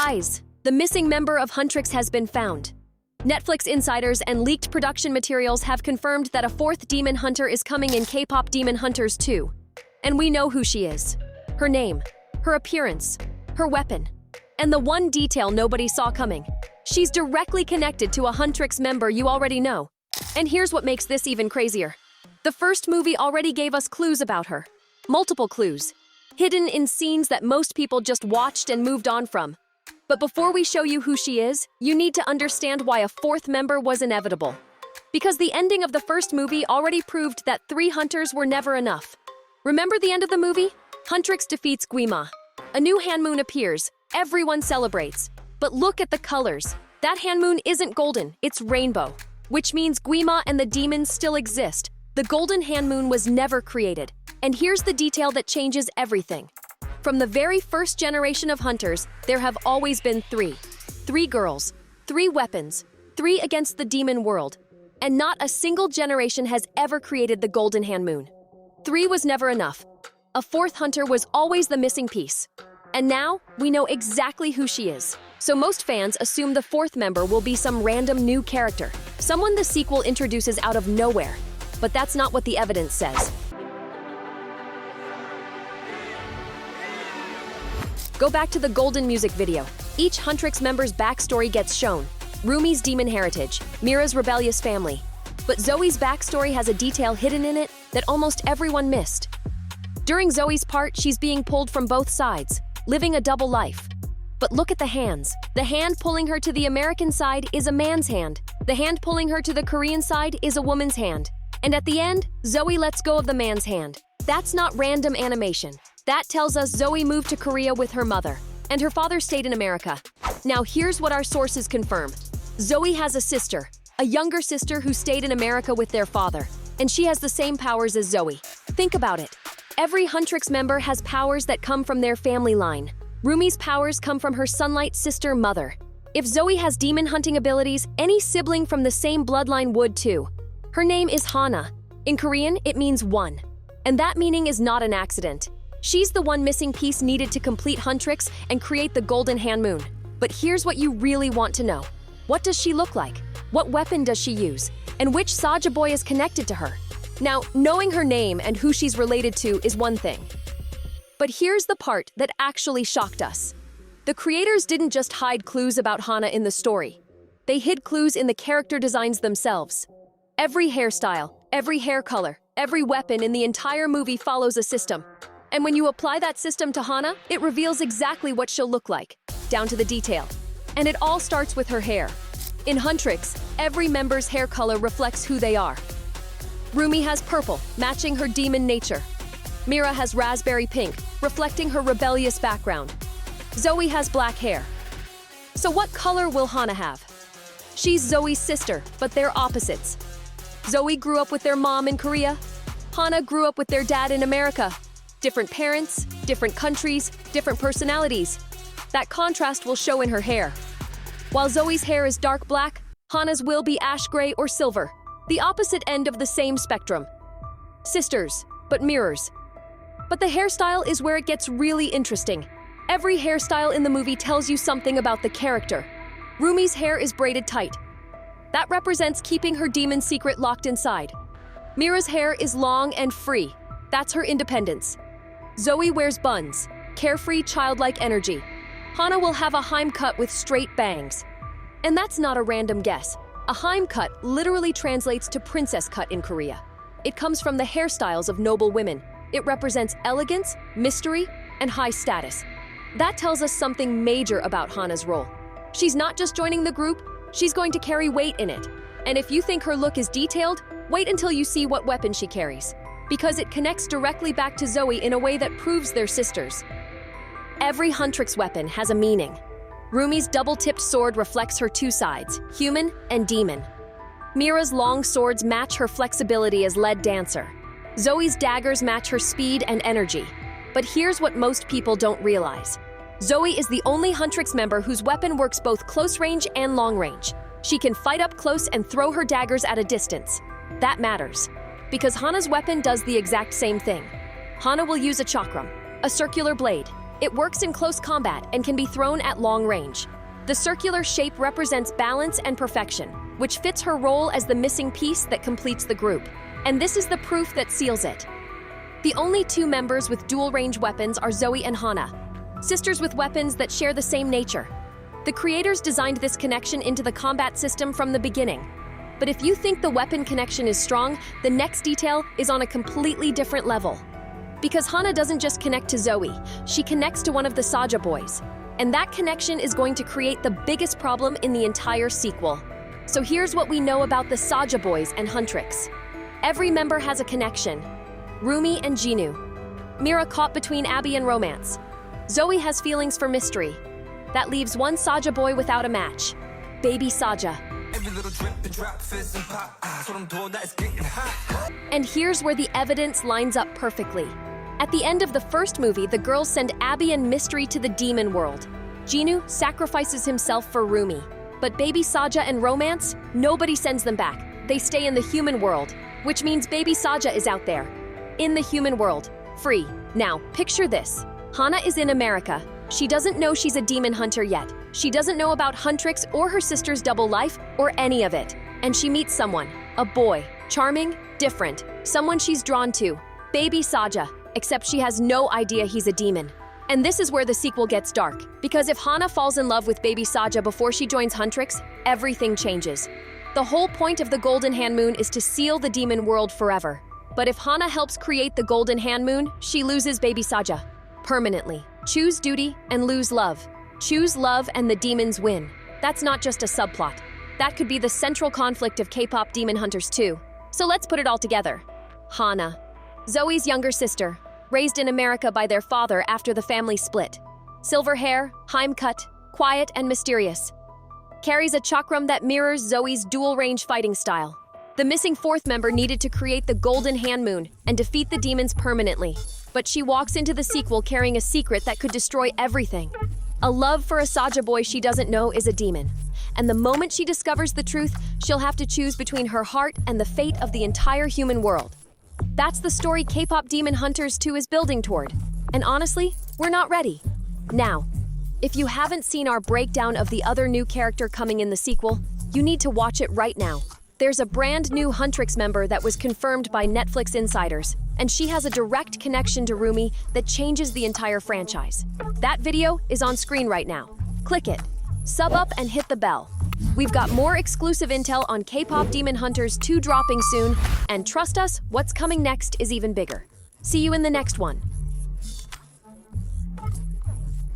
Guys, the missing member of Huntrix has been found. Netflix insiders and leaked production materials have confirmed that a fourth demon hunter is coming in Kpop Demon Hunters 2. And we know who she is. Her name, her appearance, her weapon, and the one detail nobody saw coming. She's directly connected to a Huntrix member you already know. And here's what makes this even crazier. The first movie already gave us clues about her. Multiple clues, hidden in scenes that most people just watched and moved on from. But before we show you who she is, you need to understand why a fourth member was inevitable. Because the ending of the first movie already proved that 3 hunters were never enough. Remember the end of the movie? Huntrix defeats Guima. A new Hanmoon appears. Everyone celebrates. But look at the colors. That Hanmoon isn't golden, it's rainbow. Which means Guima and the demons still exist. The golden Hanmoon was never created. And here's the detail that changes everything. From the very first generation of hunters, there have always been 3. 3 girls, 3 weapons, 3 against the demon world. And not a single generation has ever created the golden Hanmoon. 3 was never enough. A fourth hunter was always the missing piece. And now, we know exactly who she is. So most fans assume the fourth member will be some random new character, someone the sequel introduces out of nowhere. But that's not what the evidence says. Go back to the Golden music video. Each Huntrix member's backstory gets shown. Rumi's demon heritage, Mira's rebellious family. But Zoe's backstory has a detail hidden in it that almost everyone missed. During Zoe's part, she's being pulled from both sides, living a double life. But look at the hands. The hand pulling her to the American side is a man's hand. The hand pulling her to the Korean side is a woman's hand. And at the end, Zoe lets go of the man's hand. That's not random animation. That tells us Zoe moved to Korea with her mother, and her father stayed in America. Now here's what our sources confirm. Zoe has a sister, a younger sister who stayed in America with their father, and she has the same powers as Zoe. Think about it. Every Huntrix member has powers that come from their family line. Rumi's powers come from her Sunlight sister mother. If Zoe has demon hunting abilities, any sibling from the same bloodline would too. Her name is Hana. In Korean, it means one. And that meaning is not an accident. She's the one missing piece needed to complete Huntrix and create the golden Hanmoon. But here's what you really want to know. What does she look like? What weapon does she use? And which Saja boy is connected to her? Now, knowing her name and who she's related to is one thing. But here's the part that actually shocked us. The creators didn't just hide clues about Hana in the story. They hid clues in the character designs themselves. Every hairstyle, every hair color, every weapon in the entire movie follows a system. And when you apply that system to Hana, it reveals exactly what she'll look like, down to the detail. And it all starts with her hair. In Huntrix, every member's hair color reflects who they are. Rumi has purple, matching her demon nature. Mira has raspberry pink, reflecting her rebellious background. Zoe has black hair. So what color will Hana have? She's Zoe's sister, but they're opposites. Zoe grew up with their mom in Korea. Hana grew up with their dad in America. Different parents, different countries, different personalities. That contrast will show in her hair. While Zoe's hair is dark black, Hana's will be ash gray or silver, the opposite end of the same spectrum. Sisters, but mirrors. But the hairstyle is where it gets really interesting. Every hairstyle in the movie tells you something about the character. Rumi's hair is braided tight. That represents keeping her demon secret locked inside. Mira's hair is long and free. That's her independence. Zoe wears buns, carefree, childlike energy. Hana will have a Heim cut with straight bangs. And that's not a random guess. A Heim cut literally translates to princess cut in Korea. It comes from the hairstyles of noble women. It represents elegance, mystery, and high status. That tells us something major about Hana's role. She's not just joining the group, she's going to carry weight in it. And if you think her look is detailed, wait until you see what weapon she carries. Because it connects directly back to Zoe in a way that proves they're sisters. Every Huntrix weapon has a meaning. Rumi's double-tipped sword reflects her 2 sides, human and demon. Mira's long swords match her flexibility as lead dancer. Zoe's daggers match her speed and energy. But here's what most people don't realize. Zoe is the only Huntrix member whose weapon works both close range and long range. She can fight up close and throw her daggers at a distance. That matters. Because Hana's weapon does the exact same thing. Hana will use a chakram, a circular blade. It works in close combat and can be thrown at long range. The circular shape represents balance and perfection, which fits her role as the missing piece that completes the group. And this is the proof that seals it. The only two members with dual-range weapons are Zoe and Hana, sisters with weapons that share the same nature. The creators designed this connection into the combat system from the beginning. But if you think the weapon connection is strong, the next detail is on a completely different level. Because Hana doesn't just connect to Zoe, she connects to one of the Saja boys. And that connection is going to create the biggest problem in the entire sequel. So here's what we know about the Saja boys and Huntrix. Every member has a connection. Rumi and Jinu. Mira caught between Abby and romance. Zoe has feelings for mystery. That leaves one Saja boy without a match. Baby Saja. And here's where the evidence lines up perfectly. At the end of the first movie, the girls send Abby and Mystery to the demon world. Jinu sacrifices himself for Rumi. But Baby Saja and Romance, nobody sends them back. They stay in the human world, which means Baby Saja is out there. In the human world, free. Now, picture this. Hana is in America. She doesn't know she's a demon hunter yet. She doesn't know about Huntrix or her sister's double life or any of it. And she meets someone, a boy, charming, different, someone she's drawn to, Baby Saja, except she has no idea he's a demon. And this is where the sequel gets dark, because if Hana falls in love with Baby Saja before she joins Huntrix, everything changes. The whole point of the Golden Hand Moon is to seal the demon world forever. But if Hana helps create the Golden Hand Moon, she loses Baby Saja. Permanently. Choose duty and lose love. Choose love and the demons win. That's not just a subplot. That could be the central conflict of Kpop Demon Hunters 2. So let's put it all together. Hana. Zoe's younger sister, raised in America by their father after the family split. Silver hair, Heim cut, quiet and mysterious. Carries a chakram that mirrors Zoe's dual-range fighting style. The missing fourth member needed to create the Golden Hand Moon and defeat the demons permanently. But she walks into the sequel carrying a secret that could destroy everything. A love for a Saja boy she doesn't know is a demon. And the moment she discovers the truth, she'll have to choose between her heart and the fate of the entire human world. That's the story Kpop Demon Hunters 2 is building toward. And honestly, we're not ready. Now, if you haven't seen our breakdown of the other new character coming in the sequel, you need to watch it right now. There's a brand new Huntrix member that was confirmed by Netflix insiders, and she has a direct connection to Rumi that changes the entire franchise. That video is on screen right now. Click it, sub up and hit the bell. We've got more exclusive intel on Kpop Demon Hunters 2 dropping soon, and trust us, what's coming next is even bigger. See you in the next one.